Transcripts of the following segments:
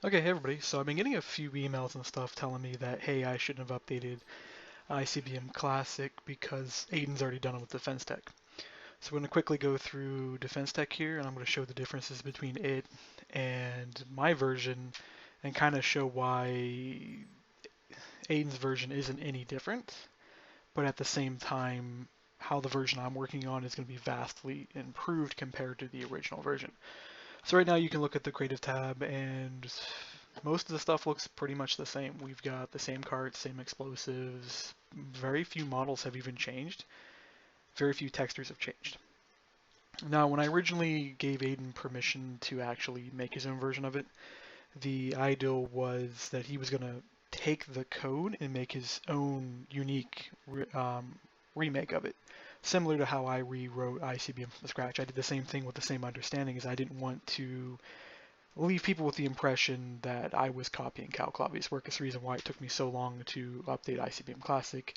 Okay, hey everybody. So I've been getting a few emails and stuff telling me that, hey, I shouldn't have updated ICBM Classic because Aiden's already done it with Defense Tech. So I'm going to quickly go through Defense Tech here, and I'm going to show the differences between it and my version, and kind of show why Aiden's version isn't any different, but at the same time, how the version I'm working on is going to be vastly improved compared to the original version. So right now you can look at the creative tab and most of the stuff looks pretty much the same. We've got the same carts, same explosives. Very few models have even changed. Very few textures have changed. Now, when I originally gave Aiden permission to actually make his own version of it, the ideal was that he was going to take the code and make his own unique remake of it. Similar to how I rewrote ICBM from scratch. I did the same thing with the same understanding, as I didn't want to leave people with the impression that I was copying CalClavi's work. It's the reason why it took me so long to update ICBM Classic,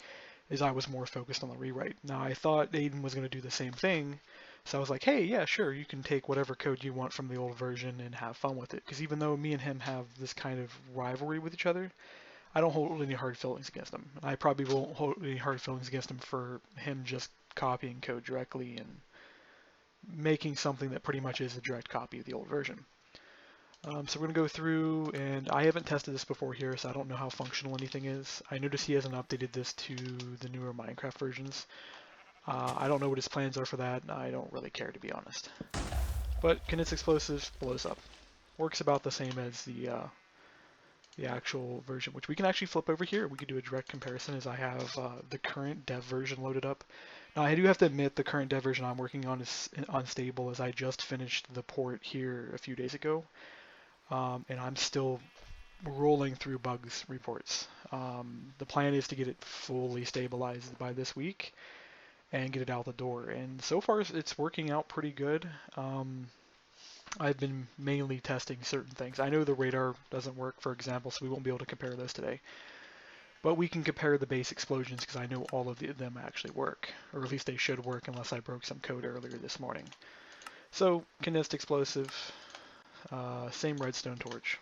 is I was more focused on the rewrite. Now I thought Aiden was going to do the same thing, so I was like, hey, yeah, sure, you can take whatever code you want from the old version and have fun with it. Because even though me and him have this kind of rivalry with each other, I don't hold any hard feelings against him. I probably won't hold any hard feelings against him for him just copying code directly and making something that pretty much is a direct copy of the old version. So we're going to go through, and I haven't tested this before here, so I don't know how functional anything is. I notice he hasn't updated this to the newer Minecraft versions. I don't know what his plans are for that, and I don't really care, to be honest. But Kinet's explosives blows up. Works about the same as the actual version, which we can actually flip over here. We could do a direct comparison, as I have the current dev version loaded up. Now I do have to admit the current dev version I'm working on is unstable, as I just finished the port here a few days ago. And I'm still rolling through bugs reports. The plan is to get it fully stabilized by this week and get it out the door. And so far it's working out pretty good. I've been mainly testing certain things. I know the radar doesn't work, for example, so we won't be able to compare those today. But we can compare the base explosions because I know all of them actually work, or at least they should work unless I broke some code earlier this morning. So, condensed explosive, same redstone torch.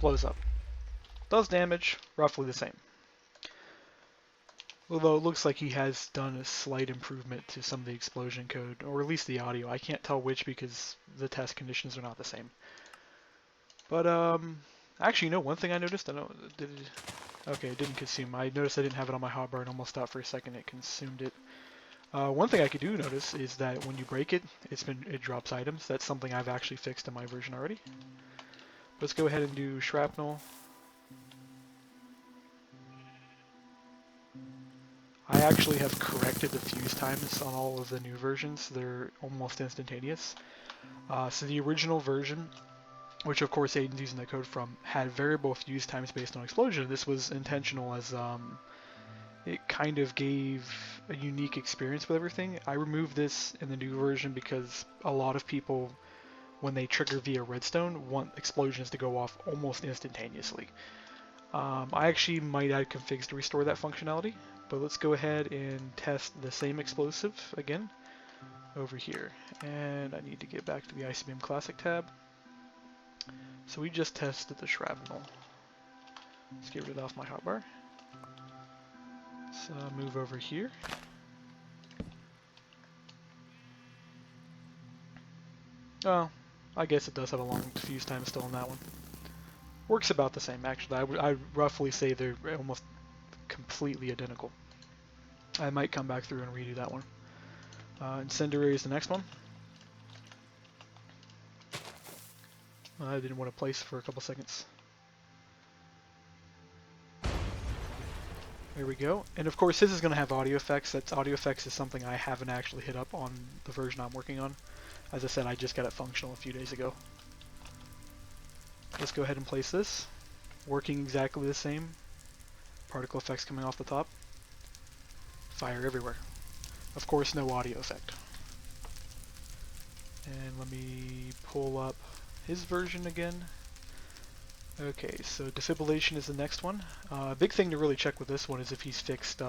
Blows up. Does damage, roughly the same. Although it looks like he has done a slight improvement to some of the explosion code, or at least the audio. I can't tell which because the test conditions are not the same. But, actually, you know, one thing I noticed, okay, it didn't consume. I noticed I didn't have it on my hotbar and almost thought for a second it consumed it. One thing I could do notice is that when you break it, it drops items. That's something I've actually fixed in my version already. Let's go ahead and do shrapnel. I actually have corrected the fuse times on all of the new versions. They're almost instantaneous. So the original version, which of course Aiden's using the code from, had variable fuse times based on explosion. This was intentional, as it kind of gave a unique experience with everything. I removed this in the new version because a lot of people, when they trigger via redstone, want explosions to go off almost instantaneously. I actually might add configs to restore that functionality, but let's go ahead and test the same explosive again over here. And I need to get back to the ICBM Classic tab. So we just tested the shrapnel. Let's get rid of my hotbar. Let's move over here. Oh, I guess it does have a long fuse time still on that one. Works about the same, actually. I'd roughly say they're almost completely identical. I might come back through and redo that one. Incendiary is the next one. I didn't want to place for a couple seconds. There we go. And of course this is going to have audio effects. Audio effects is something I haven't actually hit up on the version I'm working on. As I said, I just got it functional a few days ago. Let's go ahead and place this. Working exactly the same. Particle effects coming off the top. Fire everywhere. Of course, no audio effect. And let me pull up his version again. Okay, so defibrillation is the next one. Big thing to really check with this one is if he's fixed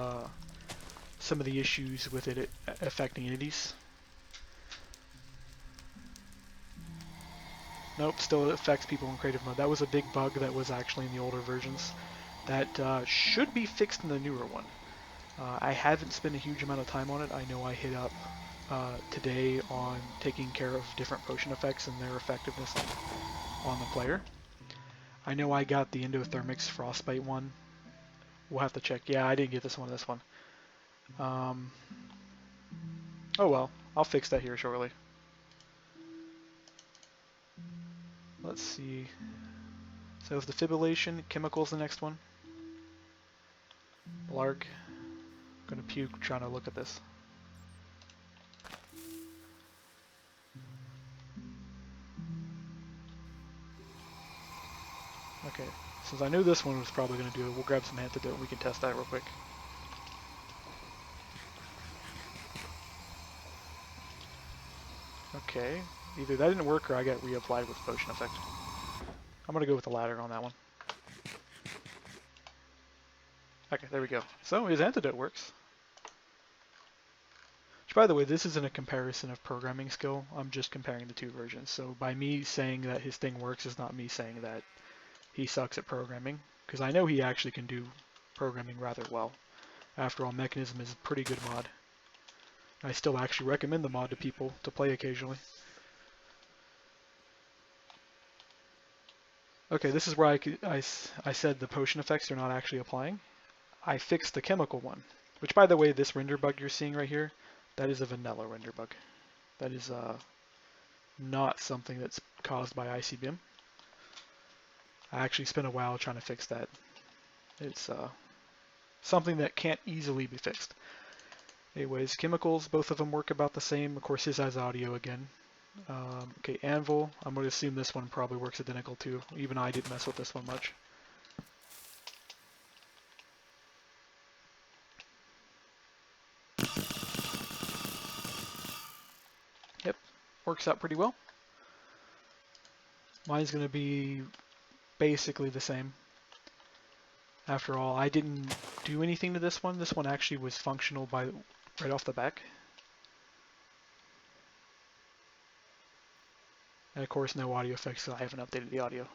some of the issues with it affecting entities. Nope, still affects people in creative mode. That was a big bug that was actually in the older versions that should be fixed in the newer one. I haven't spent a huge amount of time on it. I know I hit up today on taking care of different potion effects and their effectiveness on the player. I know I got the endothermics frostbite one. We'll have to check. Yeah, I didn't get this one. Oh well, I'll fix that here shortly. Let's see. So is defibrillation, chemicals the next one. Blarg. I'm gonna puke trying to look at this. Okay, since I knew this one was probably gonna do it, we'll grab some antidote and we can test that real quick. Okay, either that didn't work or I got reapplied with potion effect. I'm gonna go with the latter on that one. Okay, there we go. So his antidote works. Which, by the way, this isn't a comparison of programming skill. I'm just comparing the two versions. So by me saying that his thing works is not me saying that he sucks at programming, because I know he actually can do programming rather well. After all, Mechanism is a pretty good mod. I still actually recommend the mod to people to play occasionally. Okay, this is where I said the potion effects are not actually applying. I fixed the chemical one, which, by the way, this render bug you're seeing right here, that is a vanilla render bug. That is not something that's caused by ICBM. I actually spent a while trying to fix that. It's something that can't easily be fixed. Anyways, chemicals, both of them work about the same. Of course, his has audio again. Okay, anvil, I'm going to assume this one probably works identical too. Even I didn't mess with this one much. Yep, works out pretty well. Mine's going to be basically the same. After all, I didn't do anything to this one. This one actually was functional right off the back. And of course, no audio effects because I haven't updated the audio.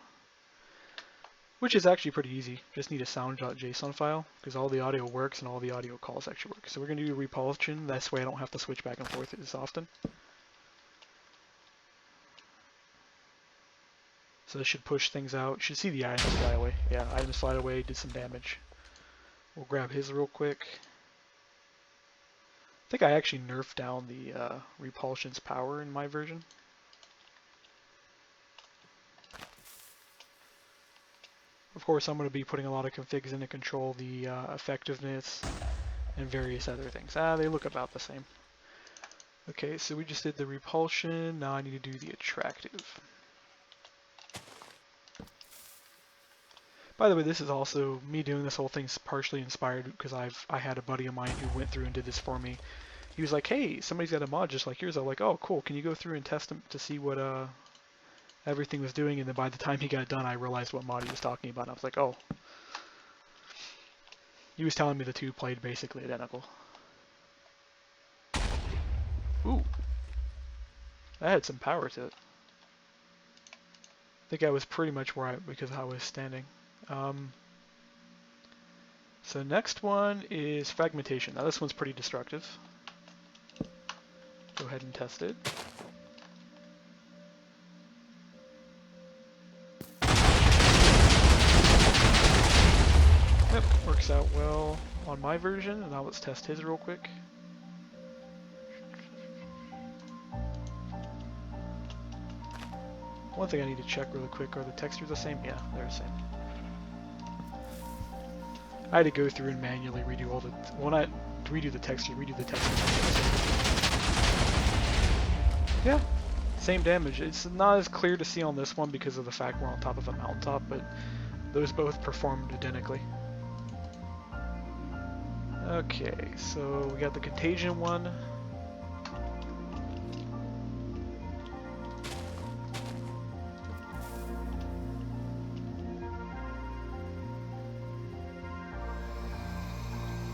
Which is actually pretty easy. Just need a sound.json file because all the audio works and all the audio calls actually work. So we're going to do repulsion. That's way I don't have to switch back and forth as often. So this should push things out. You should see the items fly away. Yeah, items fly away, did some damage. We'll grab his real quick. I think I actually nerfed down the repulsion's power in my version. Of course, I'm going to be putting a lot of configs in to control the effectiveness and various other things. They look about the same. Okay, so we just did the repulsion. Now I need to do the attractive. By the way, this is also me doing this whole thing's partially inspired because I had a buddy of mine who went through and did this for me. He was like, "Hey, somebody's got a mod just like yours." I'm like, "Oh, cool. Can you go through and test them to see what everything was doing?" And then by the time he got done, I realized what mod he was talking about. And I was like, "Oh." He was telling me the two played basically identical. Ooh, that had some power to it. I think I was pretty much because I was standing. So next one is fragmentation. Now this one's pretty destructive. Go ahead and test it. Yep, works out well on my version. And now let's test his real quick. One thing I need to check really quick, are the textures the same? Yeah, they're the same. I had to go through and manually redo all the, well, not redo the texture, redo the texture. Yeah, same damage. It's not as clear to see on this one because of the fact we're on top of a mountaintop, but those both performed identically. Okay, so we got the contagion one.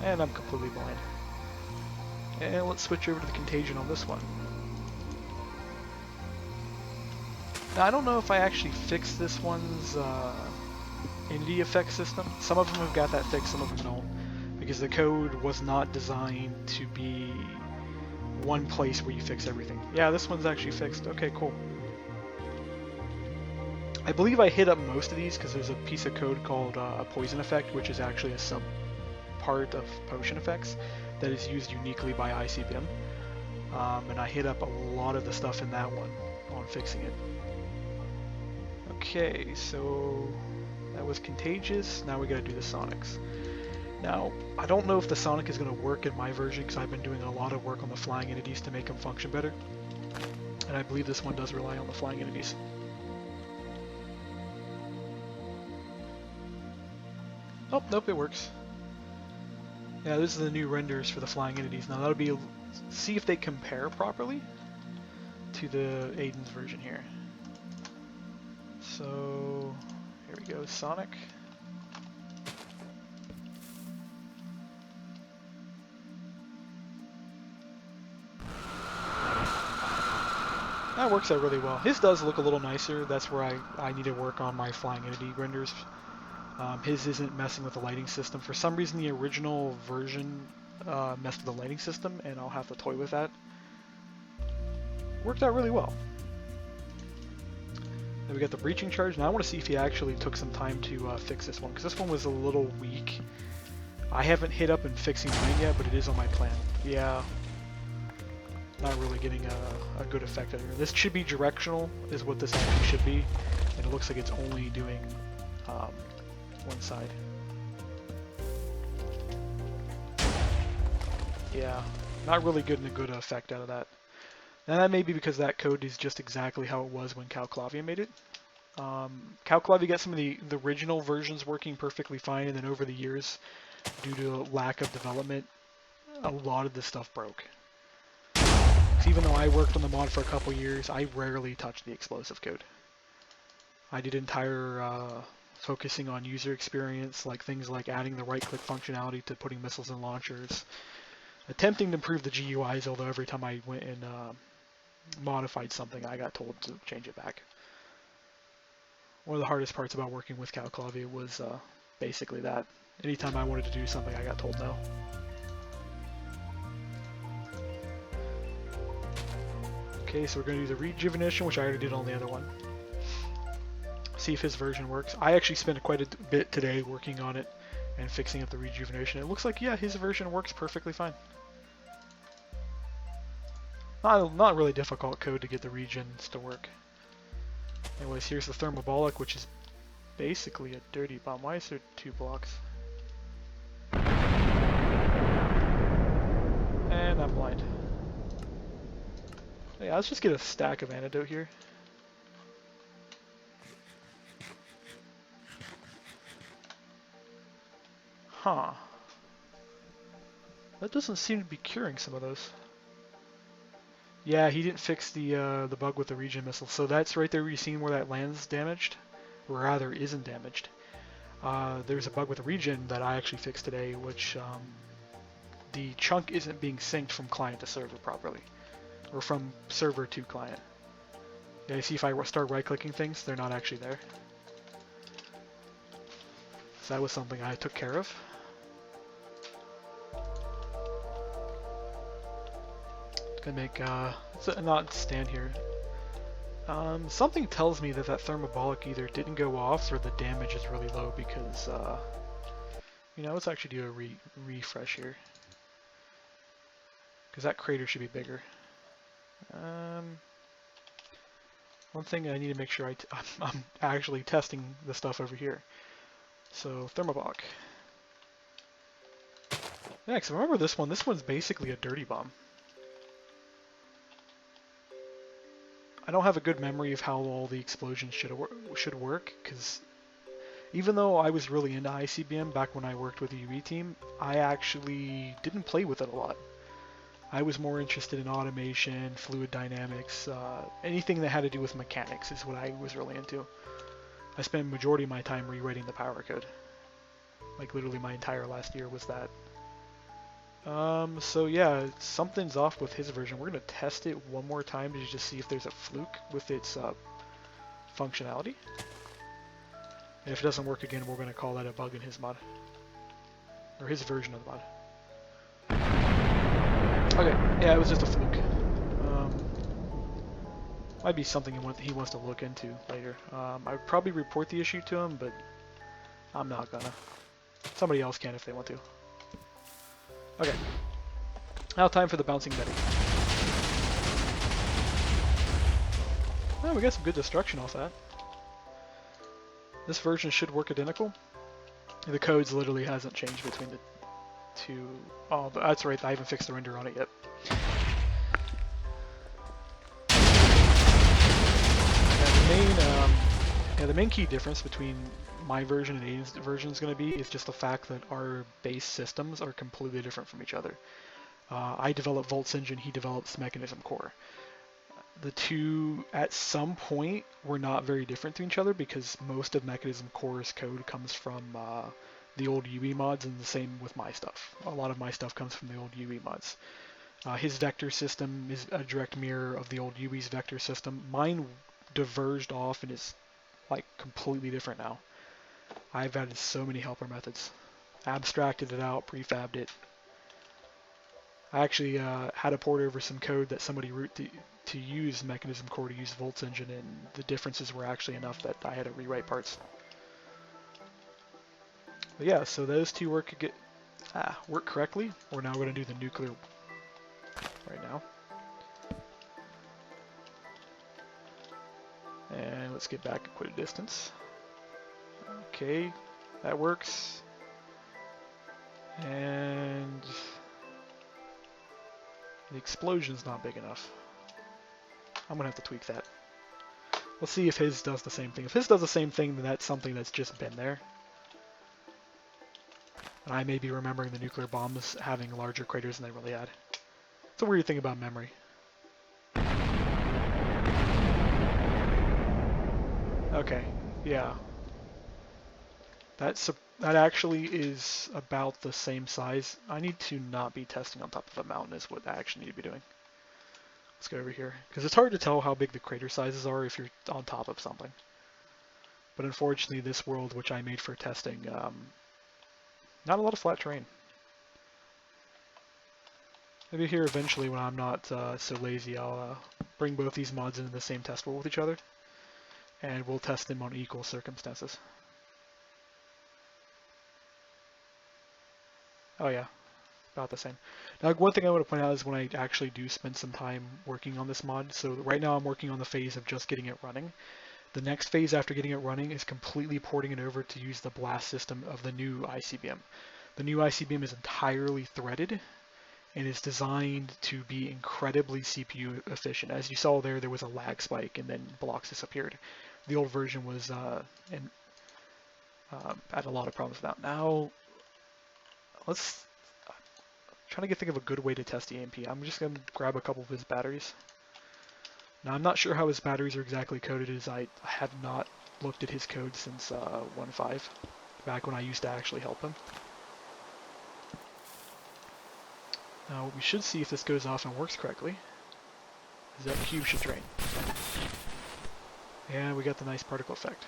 And I'm completely blind. And let's switch over to the contagion on this one. Now I don't know if I actually fixed this one's entity effect system. Some of them have got that fixed, some of them don't, because the code was not designed to be one place where you fix everything. Yeah, this one's actually fixed. Okay, cool. I believe I hit up most of these because there's a piece of code called a poison effect, which is actually a sub part of potion effects that is used uniquely by ICBM. And I hit up a lot of the stuff in that one on fixing it. Okay, so that was contagious. Now we gotta do the sonics. Now, I don't know if the sonic is going to work in my version because I've been doing a lot of work on the flying entities to make them function better. And I believe this one does rely on the flying entities. Oh, nope, it works. Yeah, this is the new renders for the flying entities. Now that'll be, see if they compare properly to the Aiden's version here. So, here we go, Sonic. That works out really well. His does look a little nicer. That's where I need to work on my flying entity renders. His isn't messing with the lighting system. For some reason, the original version messed with the lighting system, and I'll have to toy with that. Worked out really well. Then we got the breaching charge. Now I want to see if he actually took some time to fix this one, because this one was a little weak. I haven't hit up and fixing mine yet, but it is on my plan. Yeah. Not really getting a good effect out of here. This should be directional, is what this actually should be, and it looks like it's only doing one side. Yeah, not really getting a good effect out of that. And that may be because that code is just exactly how it was when Calclavia made it. Calclavia got some of the original versions working perfectly fine, and then over the years, due to lack of development, a lot of this stuff broke. Even though I worked on the mod for a couple years, I rarely touched the explosive code. I did entire focusing on user experience, like things like adding the right-click functionality to putting missiles in launchers, attempting to improve the GUIs, although every time I went and modified something, I got told to change it back. One of the hardest parts about working with Calclavia was basically that. Anytime I wanted to do something, I got told no. Okay, so we're going to do the rejuvenation, which I already did on the other one. See if his version works. I actually spent quite a bit today working on it and fixing up the rejuvenation. It looks like, yeah, his version works perfectly fine. Not really difficult code to get the regens to work. Anyways, here's the thermobolic, which is basically a dirty bomb. Why is there 2 blocks? And I'm blind. Yeah, let's just get a stack of antidote here. Huh. That doesn't seem to be curing some of those. Yeah, he didn't fix the bug with the regen missile. So that's right there where you've seen where that lands damaged, or rather isn't damaged. There's a bug with the regen that I actually fixed today, which the chunk isn't being synced from client to server properly. Or from server to client. Yeah, you see if I start right-clicking things, they're not actually there. So that was something I took care of. Gonna make, not stand here. Something tells me that thermobolic either didn't go off or the damage is really low because, you know, let's actually do a refresh here. Because that crater should be bigger. One thing I need to make sure I'm actually testing the stuff over here. So, thermobolic. Yeah, because remember this one. This one's basically a dirty bomb. I don't have a good memory of how all the explosions should work, because even though I was really into ICBM back when I worked with the UE team, I actually didn't play with it a lot. I was more interested in automation, fluid dynamics, anything that had to do with mechanics is what I was really into. I spent the majority of my time rewriting the power code. Like literally my entire last year was that. So yeah, something's off with his version. We're going to test it one more time to just see if there's a fluke with its functionality. And if it doesn't work again, we're going to call that a bug in his mod. Or his version of the mod. Okay, yeah, it was just a fluke. Might be something he wants to look into later. I would probably report the issue to him, but I'm not gonna. Somebody else can if they want to. Okay. Now time for the bouncing Betty. Oh, we got some good destruction off that. This version should work identical. The codes literally hasn't changed between the two. Oh, that's right, I haven't fixed the render on it yet. The main key difference between my version and Aiden's version is going to be is just the fact that our base systems are completely different from each other. I developed Volt's engine, he develops Mechanism Core. The two, at some point, were not very different to each other because most of Mechanism Core's code comes from the old UE mods, and the same with my stuff. A lot of my stuff comes from the old UE mods. His vector system is a direct mirror of the old UE's vector system. Mine diverged off and is like completely different now. I've added so many helper methods. Abstracted it out, prefabbed it. I actually had to port over some code that somebody wrote to use Mechanism Core to use Volt's engine, and the differences were actually enough that I had to rewrite parts. But yeah, so those two work correctly. We're now going to do the nuclear right now. And let's get back equidistance. Okay, that works. And the explosion's not big enough. I'm gonna have to tweak that. Let's see if his does the same thing. If his does the same thing, then that's something that's just been there. And I may be remembering the nuclear bombs having larger craters than they really had. It's a weird thing about memory. Okay, yeah. That actually is about the same size. I need to not be testing on top of a mountain is what I actually need to be doing. Let's go over here. Because it's hard to tell how big the crater sizes are if you're on top of something. But unfortunately, this world, which I made for testing, not a lot of flat terrain. Maybe here eventually, when I'm not so lazy, I'll bring both these mods into the same test world with each other. And we'll test them on equal circumstances. Oh yeah, about the same. Now one thing I want to point out is when I actually do spend some time working on this mod, so right now I'm working on the phase of just getting it running. The next phase after getting it running is completely porting it over to use the blast system of the new ICBM. The new ICBM is entirely threaded and is designed to be incredibly CPU efficient. As you saw there was a lag spike and then blocks disappeared. The old version was had a lot of problems with that. Now, I'm trying to think of a good way to test the AMP. I'm just going to grab a couple of his batteries. Now, I'm not sure how his batteries are exactly coded, as I have not looked at his code since 1.5, back when I used to actually help him. Now, we should see if this goes off and works correctly, is that cube should drain. And we got the nice particle effect.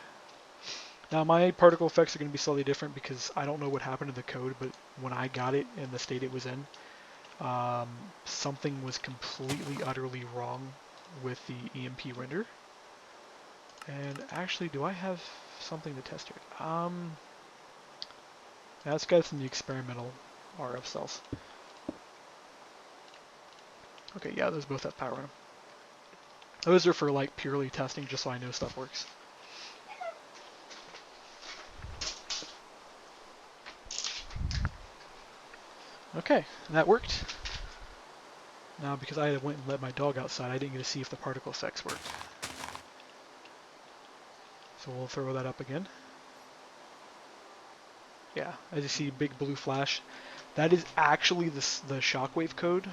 Now my particle effects are going to be slightly different because I don't know what happened to the code, but when I got it in the state it was in, something was completely, utterly wrong with the EMP render. And actually, do I have something to test here? Let's get from the experimental RF cells. Okay, yeah, those both have power in them. Those are for like purely testing, just so I know stuff works. Okay, that worked. Now, because I went and let my dog outside, I didn't get to see if the particle effects worked. So we'll throw that up again. Yeah, as you see, big blue flash. That is actually the shockwave code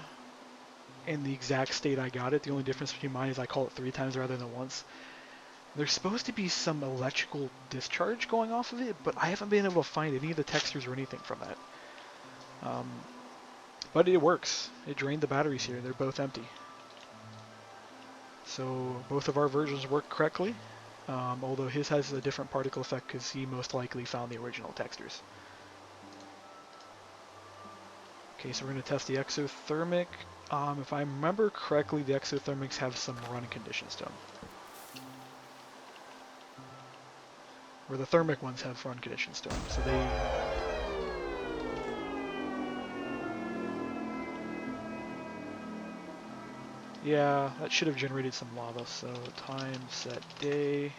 in the exact state I got it. The only difference between mine is I call it 3 times rather than once. There's supposed to be some electrical discharge going off of it, but I haven't been able to find any of the textures or anything from that. But it works. It drained the batteries here. They're both empty. So both of our versions work correctly. although his has a different particle effect because he most likely found the original textures. Okay, so we're going to test the exothermic. If I remember correctly, the exothermics have some run conditions to them. Or the thermic ones have run conditions to them, so they... Yeah, that should have generated some lava, so time set day,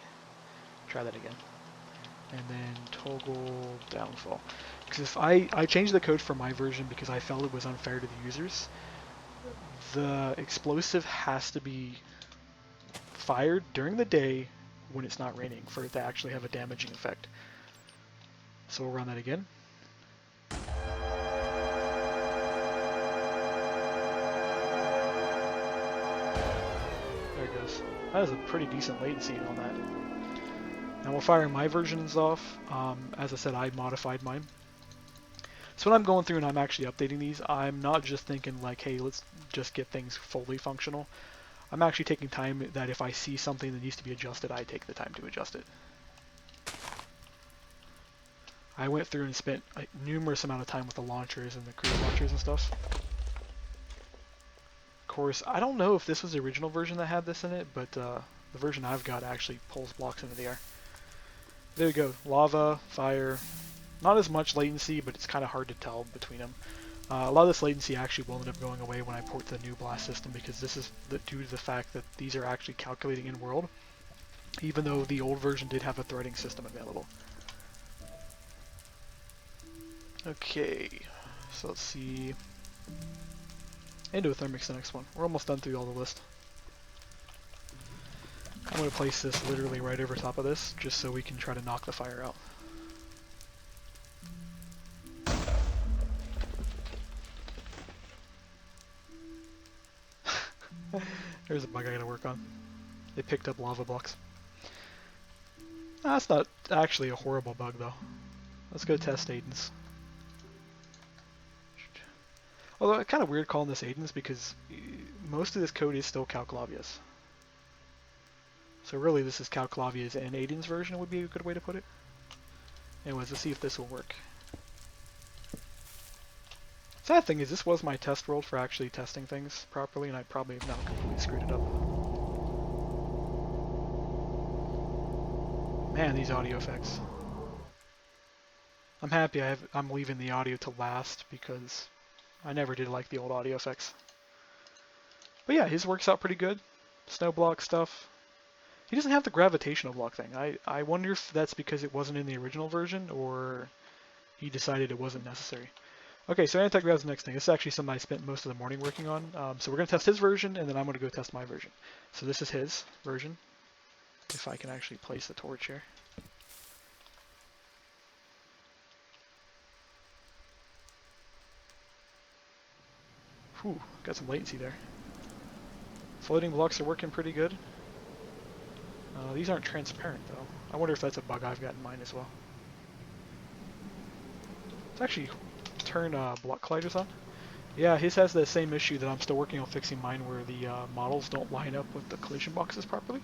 try that again. And then toggle downfall. Because if I changed the code for my version because I felt it was unfair to the users, the explosive has to be fired during the day when it's not raining for it to actually have a damaging effect. So we'll run that again. There it goes. That is a pretty decent latency on that. Now we're firing my versions off. As I said, I modified mine. So when I'm going through and I'm actually updating these, I'm not just thinking like, hey, let's just get things fully functional. I'm actually taking time that if I see something that needs to be adjusted, I take the time to adjust it. I went through and spent a numerous amount of time with the launchers and the cruise launchers and stuff. Of course, I don't know if this was the original version that had this in it, but the version I've got actually pulls blocks into the air. There you go, lava, fire. Not as much latency, but it's kind of hard to tell between them. A lot of this latency actually will end up going away when I port to the new blast system because this is due to the fact that these are actually calculating in world, even though the old version did have a threading system available. Okay, so let's see. Endothermic's the next one. We're almost done through all the list. I'm going to place this literally right over top of this, just so we can try to knock the fire out. There's a bug I gotta work on. They picked up lava blocks. That's not actually a horrible bug though. Let's go test Aiden's. Although it's kind of weird calling this Aiden's because most of this code is still Calculavia's. So really this is Calculavia's and Aiden's version would be a good way to put it. Anyways, let's see if this will work. Sad thing is this was my test world for actually testing things properly and I probably have now completely screwed it up. Man, these audio effects. I'm happy I'm leaving the audio to last because I never did like the old audio effects. But yeah, his works out pretty good. Snow block stuff. He doesn't have the gravitational block thing. I wonder if that's because it wasn't in the original version or he decided it wasn't necessary. Okay, so anti-grav's the next thing. This is actually something I spent most of the morning working on. So we're going to test his version, and then I'm going to go test my version. So this is his version. If I can actually place the torch here. Whew, got some latency there. Floating blocks are working pretty good. These aren't transparent, though. I wonder if that's a bug I've got in mind as well. Let's actually turn block colliders on. Yeah, his has the same issue that I'm still working on fixing mine where the models don't line up with the collision boxes properly.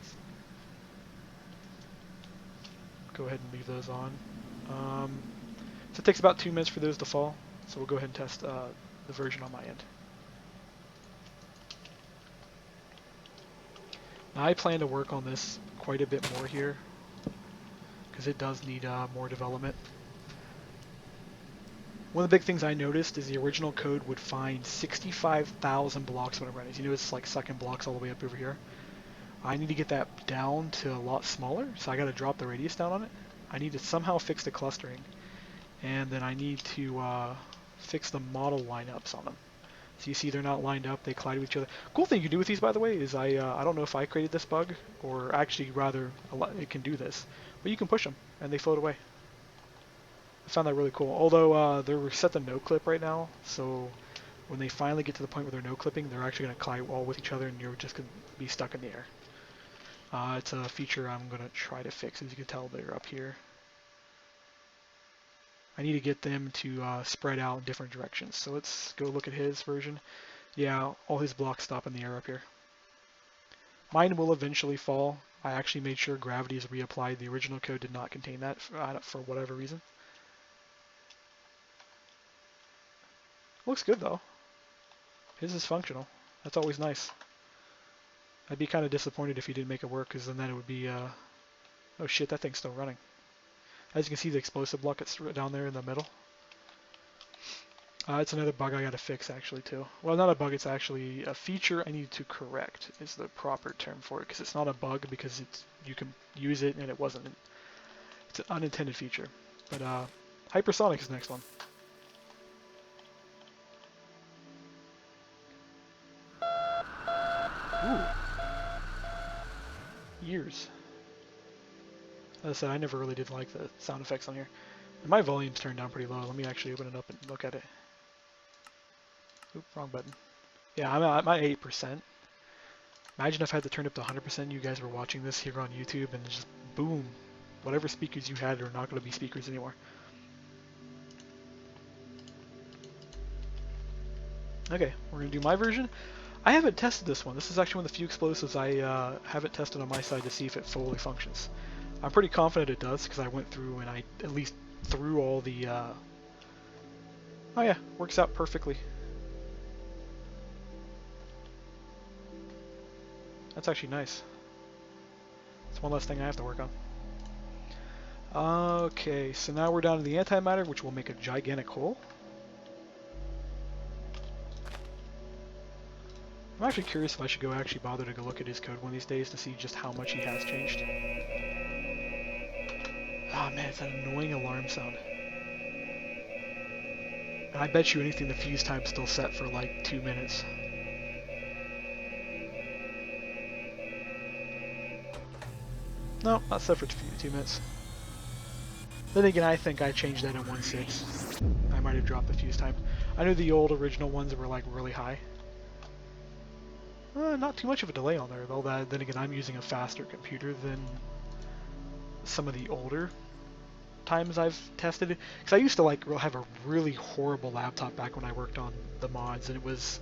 Go ahead and leave those on. So it takes about 2 minutes for those to fall, so we'll go ahead and test the version on my end. Now I plan to work on this quite a bit more here, because it does need more development. One of the big things I noticed is the original code would find 65,000 blocks when it runs. You know, it's like sucking blocks all the way up over here. I need to get that down to a lot smaller, so I got to drop the radius down on it. I need to somehow fix the clustering, and then I need to fix the model lineups on them. So you see they're not lined up, they collide with each other. Cool thing you can do with these, by the way, is I don't know if I created this bug, or actually rather it can do this, but you can push them and they float away. I found that really cool. Although they're set to no clip right now, so when they finally get to the point where they're no clipping, they're actually going to collide all with each other and you're just going to be stuck in the air. It's a feature I'm going to try to fix. As you can tell, they're up here. I need to get them to spread out in different directions. So let's go look at his version. Yeah, all his blocks stop in the air up here. Mine will eventually fall. I actually made sure gravity is reapplied. The original code did not contain that for whatever reason. Looks good though. His is functional. That's always nice. I'd be kind of disappointed if he didn't make it work, because then it would be, oh shit, that thing's still running. As you can see, the explosive block is down there in the middle. It's another bug I gotta fix actually too. Well, not a bug, it's actually a feature I need to correct is the proper term for it, because it's not a bug because you can use it and it's an unintended feature. But hypersonic is the next one. Ooh. Years. As I said, I never really did like the sound effects on here. And my volume's turned down pretty low. Let me actually open it up and look at it. Oop, wrong button. Yeah, I'm at 8%. Imagine if I had to turn it up to 100%, you guys were watching this here on YouTube, and just boom, whatever speakers you had are not going to be speakers anymore. Okay, we're going to do my version. I haven't tested this one. This is actually one of the few explosives I haven't tested on my side to see if it fully functions. I'm pretty confident it does, because I went through and I at least threw all the... Oh yeah, works out perfectly. That's actually nice. It's one less thing I have to work on. Okay, so now we're down to the antimatter, which will make a gigantic hole. I'm actually curious if I should actually bother to go look at his code one of these days to see just how much he has changed. Ah man, it's that annoying alarm sound. And I bet you anything the fuse time's still set for like 2 minutes. No, not set for 2 minutes. Then again, I think I changed that in 1.6. I might have dropped the fuse time. I knew the old original ones were like really high. Not too much of a delay on there, though. Then again, I'm using a faster computer than some of the older times I've tested it. Because I used to like have a really horrible laptop back when I worked on the mods, and it was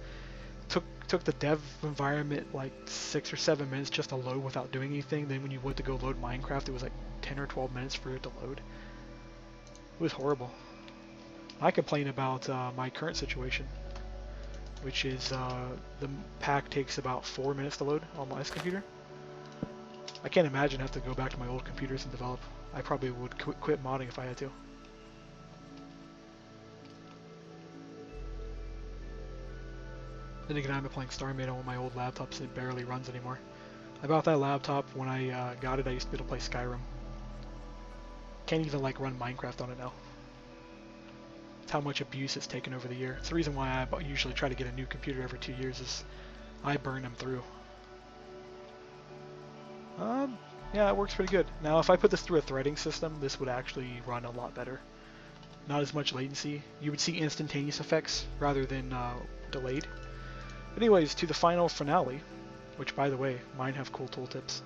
took the dev environment like 6 or 7 minutes just to load without doing anything. Then when you went to go load Minecraft, it was like 10 or 12 minutes for it to load. It was horrible. I complain about my current situation, which is the pack takes about 4 minutes to load on my computer. I can't imagine having to go back to my old computers and develop. I probably would quit modding if I had to. Then again, I'm playing StarMade on my old laptops, it barely runs anymore. I bought that laptop when I got it. I used to be able to play Skyrim. Can't even like run Minecraft on it now. It's how much abuse it's taken over the year. It's the reason why I usually try to get a new computer every 2 years is I burn them through. Yeah, it works pretty good. Now, if I put this through a threading system, this would actually run a lot better. Not as much latency. You would see instantaneous effects rather than delayed. Anyways, to the final finale, which, by the way, mine have cool tooltips.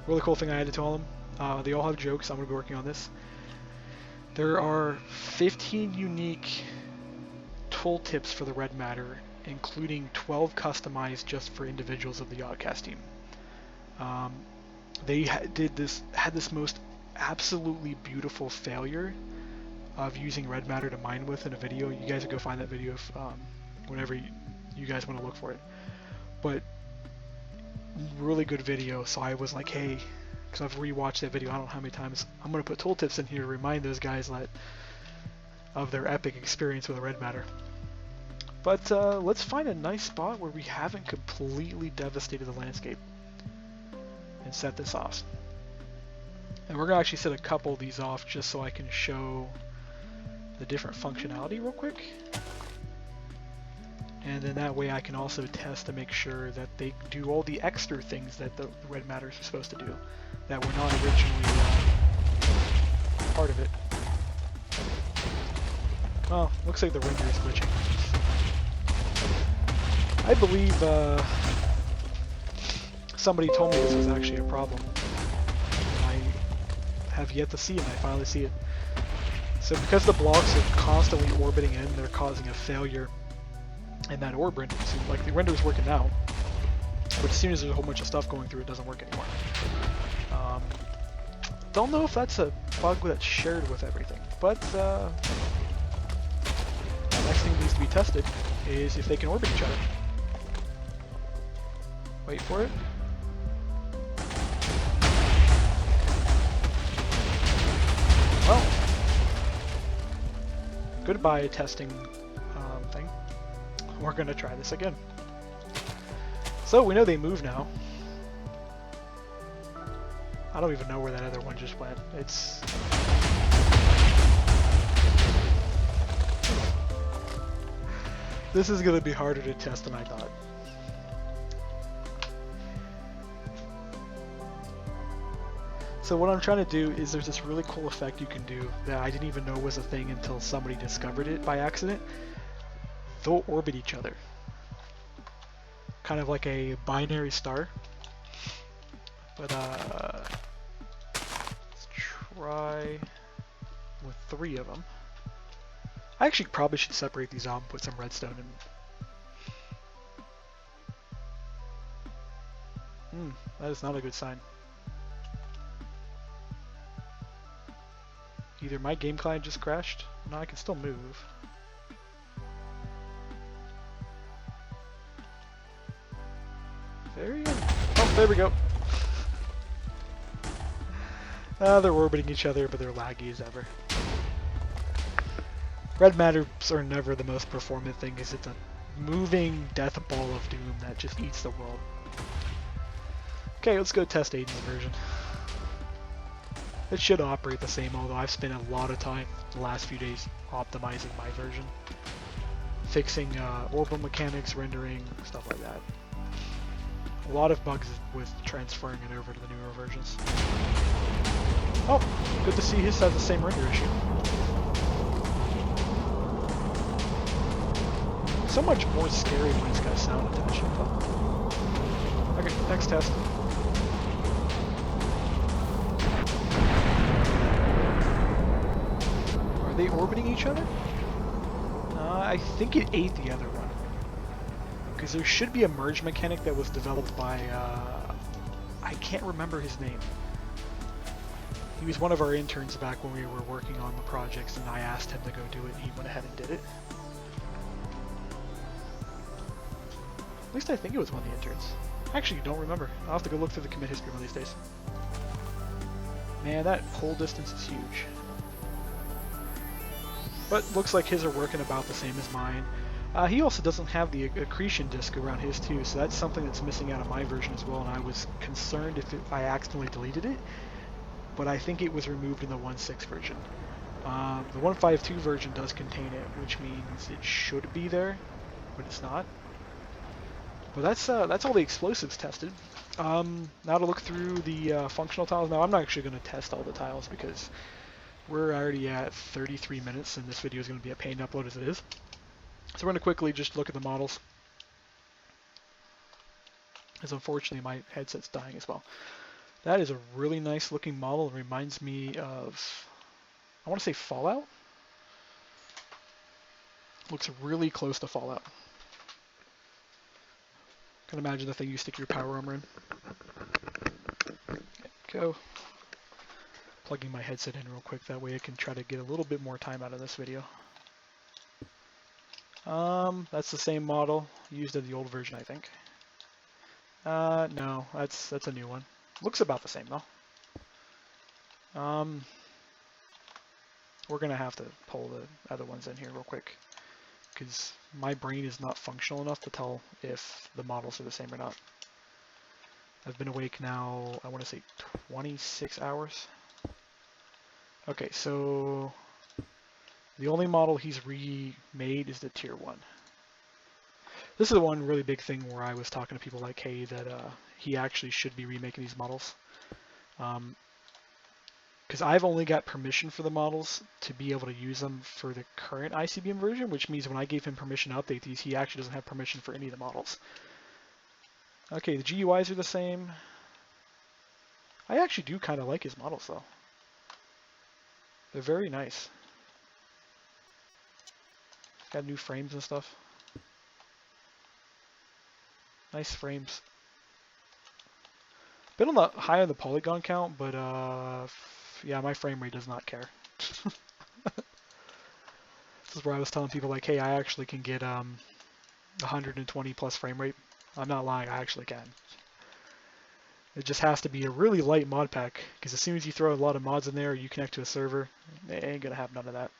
Really cool thing I had to tell them. They all have jokes. I'm going to be working on this. There are 15 unique tooltips for the red matter, including 12 customized just for individuals of the Oddcast team. They had this most absolutely beautiful failure of using red matter to mine with in a video. You guys can go find that video if, whenever you guys want to look for it. But really good video. So I was like, hey, because I've rewatched that video I don't know how many times. I'm going to put tooltips in here to remind those guys of their epic experience with the red matter. But let's find a nice spot where we haven't completely devastated the landscape and set this off. And we're going to actually set a couple of these off just so I can show the different functionality real quick. And then that way I can also test to make sure that they do all the extra things that the red matters are supposed to do that were not originally part of it. Well, looks like the render is glitching. I believe somebody told me this was actually a problem. I have yet to see it, and I finally see it. So because the blocks are constantly orbiting in, they're causing a failure in that orb render. So like the render is working now, But as soon as there's a whole bunch of stuff going through, it doesn't work anymore. Don't know if that's a bug that's shared with everything, but the next thing that needs to be tested is if they can orbit each other. Wait for it. Well, goodbye testing thing. We're gonna try this again. So we know they move now. I don't even know where that other one just went. It's... This is gonna be harder to test than I thought. So what I'm trying to do is there's this really cool effect you can do that I didn't even know was a thing until somebody discovered it by accident. They'll orbit each other. Kind of like a binary star. But let's try with 3 of them. I actually probably should separate these out and put some redstone in. That is not a good sign. Either my game client just crashed. No, I can still move. There you go. Oh, there we go. They're orbiting each other, but they're laggy as ever. Red matters are never the most performant thing, because it's a moving death ball of doom that just eats the world. Okay, let's go test Aiden's version. It should operate the same, although I've spent a lot of time the last few days optimizing my version. Fixing orbital mechanics, rendering, stuff like that. A lot of bugs with transferring it over to the newer versions. Oh, good to see his has the same render issue. So much more scary when it's got sound attached to it. Okay, next test. Are they orbiting each other? I think it ate the other one. Because there should be a merge mechanic that was developed by, I can't remember his name. He was one of our interns back when we were working on the projects, and I asked him to go do it, and he went ahead and did it. At least I think it was one of the interns. Actually, don't remember. I'll have to go look through the commit history one of these days. Man, that pull distance is huge. But looks like his are working about the same as mine. He also doesn't have the accretion disk around his too, so that's something that's missing out of my version as well, and I was concerned if I accidentally deleted it, but I think it was removed in the 1.6 version. The 1.5.2 version does contain it, which means it should be there, but it's not. But that's all the explosives tested. Now to look through the functional tiles. Now I'm not actually going to test all the tiles because we're already at 33 minutes, and this video is going to be a pain to upload as it is. So we're going to quickly just look at the models, as unfortunately my headset's dying as well. That is a really nice looking model. It reminds me of, I want to say Fallout. Looks really close to Fallout. Can imagine the thing you stick your power armor in. Go. Plugging my headset in real quick, that way I can try to get a little bit more time out of this video. That's the same model used in the old version, I think. No, that's a new one. Looks about the same though. We're gonna have to pull the other ones in here real quick, because my brain is not functional enough to tell if the models are the same or not. I've been awake now, I want to say 26 hours. Okay, so the only model he's remade is the tier 1. This is the one really big thing where I was talking to people like, hey, that he actually should be remaking these models. Because I've only got permission for the models to be able to use them for the current ICBM version, which means when I gave him permission to update these, he actually doesn't have permission for any of the models. Okay, the GUIs are the same. I actually do kind of like his models though. They're very nice. Got new frames and stuff. Nice frames. Been on the high on the polygon count, but yeah, my frame rate does not care. This is where I was telling people like, hey, I actually can get 120 plus frame rate. I'm not lying, I actually can. It just has to be a really light mod pack, because as soon as you throw a lot of mods in there, or you connect to a server, it ain't gonna have none of that.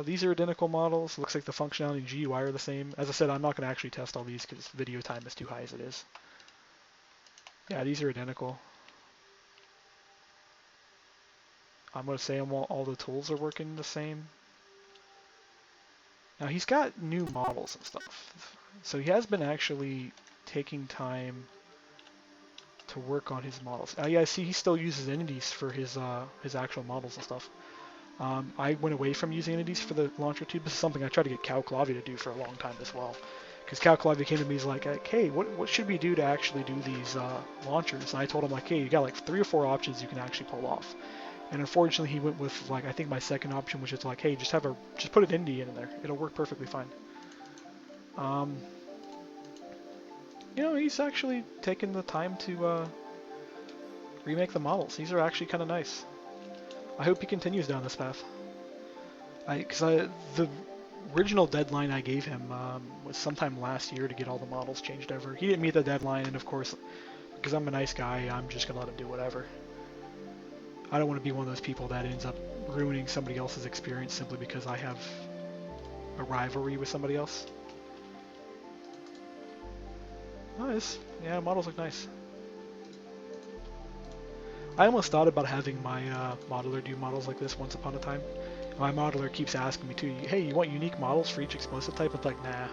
These are identical models. Looks like the functionality and GUI are the same. As I said, I'm not gonna actually test all these because video time is too high as it is. Yeah, these are identical. I'm gonna say all the tools are working the same. Now he's got new models and stuff, so he has been actually taking time to work on his models. Yeah, I see he still uses entities for his actual models and stuff. I went away from using entities for the launcher tube. This is something I tried to get Calclavia to do for a long time as well. Because Calclavia came to me, he's like, hey, what should we do to actually do these launchers? And I told him, like, hey, you got like 3 or 4 options you can actually pull off. And unfortunately, he went with, like, I think my second option, which is like, hey, just put an entity in there. It'll work perfectly fine. You know, he's actually taken the time to remake the models. These are actually kind of nice. I hope he continues down this path. Because the original deadline I gave him was sometime last year to get all the models changed over. He didn't meet the deadline, and of course, because I'm a nice guy, I'm just gonna let him do whatever. I don't want to be one of those people that ends up ruining somebody else's experience simply because I have a rivalry with somebody else. Nice. Yeah, models look nice. I almost thought about having my modeler do models like this once upon a time. My modeler keeps asking me too, hey, you want unique models for each explosive type? I'm like, nah.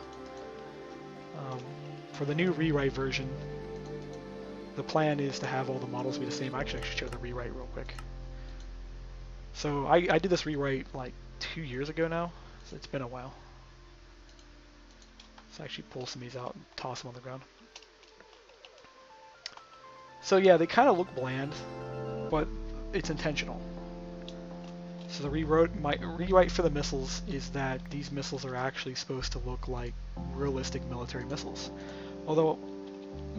For the new rewrite version, the plan is to have all the models be the same. I should show the rewrite real quick. So I did this rewrite like 2 years ago now, so it's been a while. Let's actually pull some of these out and toss them on the ground. So yeah, they kind of look bland, but it's intentional. So the rewrite for the missiles is that these missiles are actually supposed to look like realistic military missiles. Although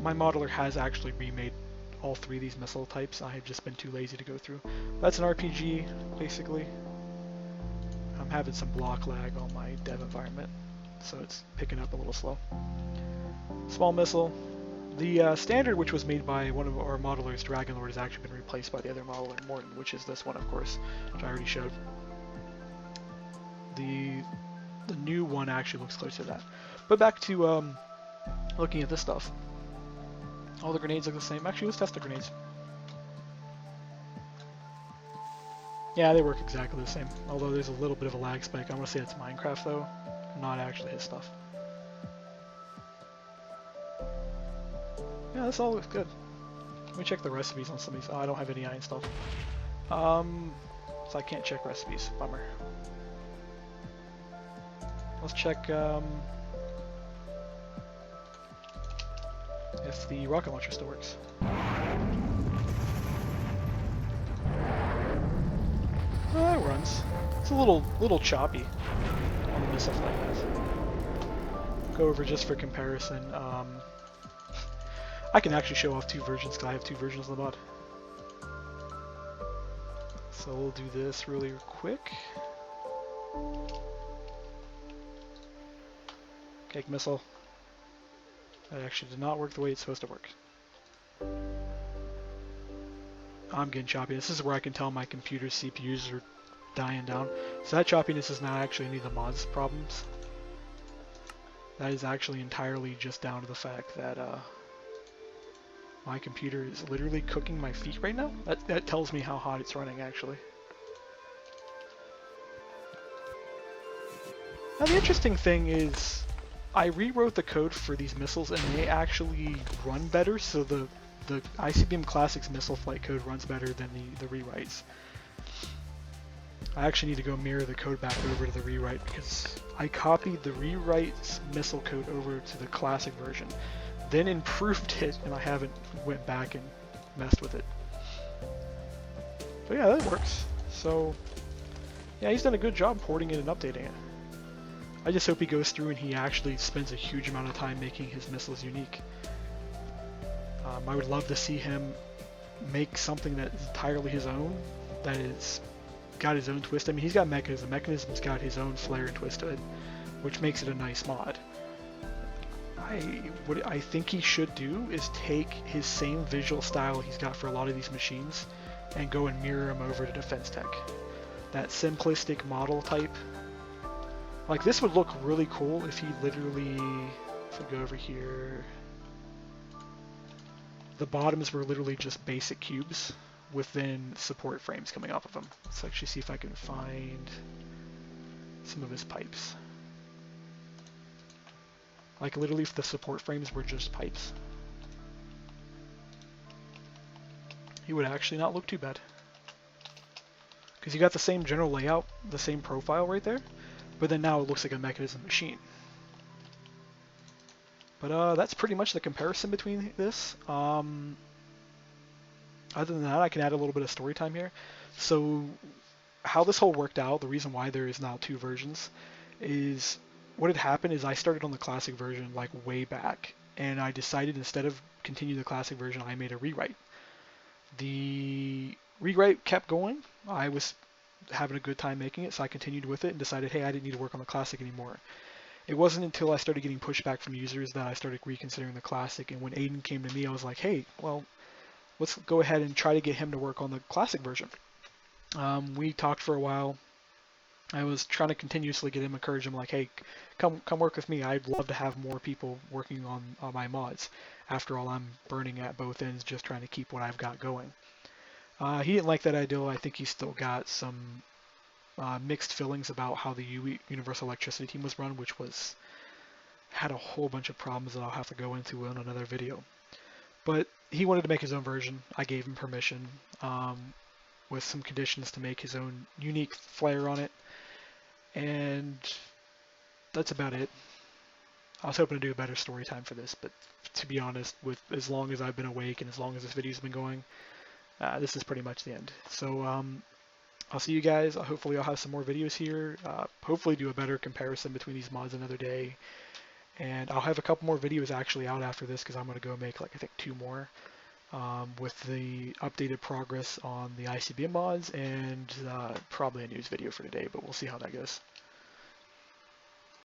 my modeler has actually remade all 3 of these missile types, I have just been too lazy to go through. That's an RPG, basically. I'm having some block lag on my dev environment, so it's picking up a little slow. Small missile. The standard, which was made by one of our modelers, Dragonlord, has actually been replaced by the other modeler, Morton, which is this one, of course, which I already showed. The new one actually looks closer to that. But back to looking at this stuff. All the grenades look the same. Actually, let's test the grenades. Yeah, they work exactly the same, although there's a little bit of a lag spike. I want to say it's Minecraft, though, not actually his stuff. Yeah, this all looks good. Let me check the recipes on some of these. Oh, I don't have any iron stuff. So I can't check recipes. Bummer. Let's check if the rocket launcher still works. Oh, it runs. It's a little choppy on the missile flight path. Go over just for comparison. I can actually show off 2 versions because I have 2 versions of the mod. So we'll do this really quick. Cake missile. That actually did not work the way it's supposed to work. I'm getting choppy. This is where I can tell my computer's CPUs are dying down. So that choppiness is not actually any of the mod's problems. That is actually entirely just down to the fact that my computer is literally cooking my feet right now. That tells me how hot it's running, actually. Now the interesting thing is, I rewrote the code for these missiles and they actually run better, so the ICBM Classics missile flight code runs better than the rewrites. I actually need to go mirror the code back over to the rewrite because I copied the rewrite's missile code over to the classic version, then improved it, and I haven't went back and messed with it. But yeah, that works. So yeah, he's done a good job porting it and updating it. I just hope he goes through and he actually spends a huge amount of time making his missiles unique. I would love to see him make something that is entirely his own, that is got his own twist. I mean, he's got mechanism. Mechanism's got his own flair and twist to it, which makes it a nice mod. What I think he should do is take his same visual style he's got for a lot of these machines and go and mirror him over to Defense Tech. That simplistic model type. Like, this would look really cool if he literally, if we go over here, the bottoms were literally just basic cubes with then support frames coming off of them. Let's actually see if I can find some of his pipes. Like, literally if the support frames were just pipes, he would actually not look too bad. Because you got the same general layout, the same profile right there, but then now it looks like a mechanism machine. But that's pretty much the comparison between this. Other than that, I can add a little bit of story time here. So how this whole worked out, the reason why there is now 2 versions, is what had happened is I started on the classic version like way back, and I decided instead of continue the classic version, I made a rewrite. The rewrite kept going. I was having a good time making it, so I continued with it and decided, hey, I didn't need to work on the classic anymore. It wasn't until I started getting pushback from users that I started reconsidering the classic, and when Aiden came to me, I was like, hey, well, let's go ahead and try to get him to work on the classic version. We talked for a while. I was trying to continuously get him, encourage him, like, hey, come work with me. I'd love to have more people working on my mods. After all, I'm burning at both ends just trying to keep what I've got going. He didn't like that idea. I think he's still got some mixed feelings about how the Universal Electricity team was run, which had a whole bunch of problems that I'll have to go into in another video. But he wanted to make his own version. I gave him permission with some conditions to make his own unique flair on it. And that's about it. I was hoping to do a better story time for this, but to be honest, with as long as I've been awake and as long as this video's been going, this is pretty much the end. So I'll see you guys. Hopefully I'll have some more videos here. Hopefully do a better comparison between these mods another day. And I'll have a couple more videos actually out after this because I'm going to go make, like, I think 2 more with the updated progress on the ICBM mods and probably a news video for today, but we'll see how that goes.